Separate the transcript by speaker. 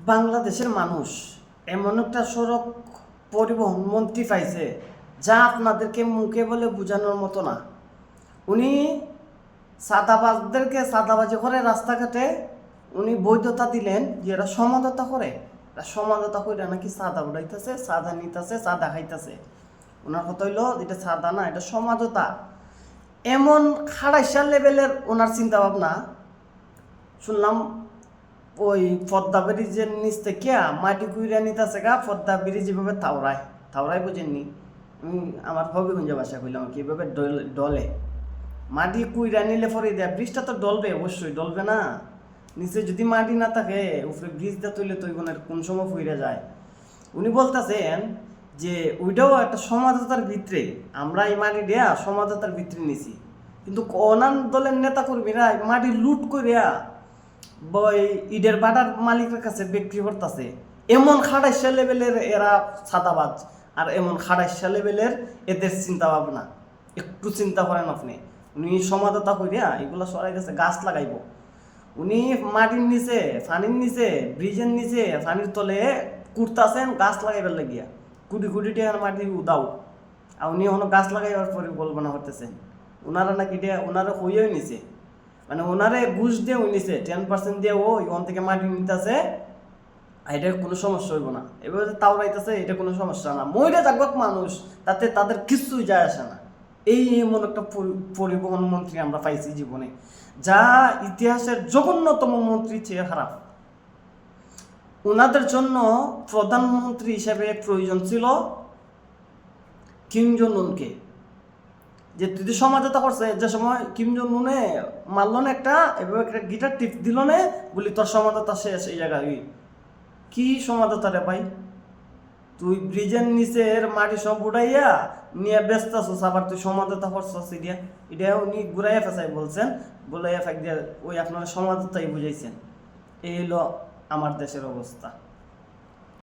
Speaker 1: বাংলাদেশের মানুষ এমন একটা সড়ক পরিবহন মন্ত্রী পাইছে যা আপনাদেরকে মুখে বলে বোঝানোর মতো না। উনি সাদাবাজদেরকে সাদাবাজি করে রাস্তাঘাটে উনি বৈধতা দিলেন যে এরা সমাধতা করে, এরা সমাধতা করে নাকি সাদা উড়াইতেছে, সাদা নিতেছে, সাদা খাইতেছে। ওনার কথা হইলো এটা সাদা না, এটা সমাধতা। এমন খাড়াইশা লেভেলের ওনার চিন্তা ভাবনা। শুনলাম ওই পদ্মা ব্রিজের নিচ থেকে মাটি কুইরা নিতেছে গা, পদ্মা ব্রিজ এভাবে থাওরায় থাওরায় বুঝেননি। আমার হবিগঞ্জ ভাষা কইলাম কি এভাবে ডলে মাটি কুইরা নিলে পরে দেয় ব্রিজটা তো ডলবে, অবশ্যই ডলবে না। নিচে যদি মাটি না থাকে উপরে ব্রিজটা তুলে তো কোন সময় ফুইরা যায়। উনি বলতেছেন যে ওইটাও একটা সমাজতার ভিতরে, আমরা এই মাটি দেয়া সমাজতার ভিতরে নিছি, কিন্তু অনান দলের নেতা কর্মীরা মাটি লুট করিয়া বই ইটের বাটার মালিকের কাছে বিক্রি করতেছে। এমন খাড়াইশা লেভেলের এরা ছাদাবাজ, আর এমন খাড়াইশা লেভেলের এদের চিন্তা ভাবনা। একটু চিন্তা করেন আপনি। উনি সমাধতা করিয়া এগুলো সরাই গেছে, গাছ লাগাইব। উনি মাটির নিচে, পানির নিচে, ব্রিজের নিচে, পানির তলে কুড়তাছেন গাছ লাগাইবার লাগিয়া, কুটি কুটি টাকার মাটি উদাও। আর উনি এখনো গাছ লাগাইবার পরিকল্পনা করতেছেন। ওনারা নাকি ওনারা হইয়াই নিছে, মানে ওনারে ঘুষ দিয়ে নিছে 10% দিয়ে ও ওখান থেকে মাটি নিতেছে। এটার কোনো সমস্যা হইব না, এবার তাও রাইতেছে, এটা কোনো সমস্যা না। মহিলা জাগত মানুষ, তাতে তাদের কিছুই যায় আসে না। এই এমন একটা পরিবহন মন্ত্রী আমরা পাইছি জীবনে, যা ইতিহাসের জঘন্যতম মন্ত্রী চেয়ে খারাপ। ওনাদের জন্য প্রধানমন্ত্রী হিসেবে প্রয়োজন ছিল কিম জং উনকে। যে তুই সমাজতা করছে, যে সময় কিম জং উনে মারল না একটা, এভাবে একটা গিটার টিপ দিল না, বলি তোর সমাজতা শেষ এই জায়গায়। কি সমাজতা রে ভাই? তুই ব্রিজের নিচের মাটি সব উড়াইয়া নিয়ে ব্যস্ত আছো, আবার তুই সমাজতা করছিস। এটা উনি ঘুরাইয়া ফেসাই বলছেন, ঘুরাইয়া ফেক দিয়ে ওই আপনারা সমাজতাই বুঝাইছেন। এই হলো আমার দেশের অবস্থা।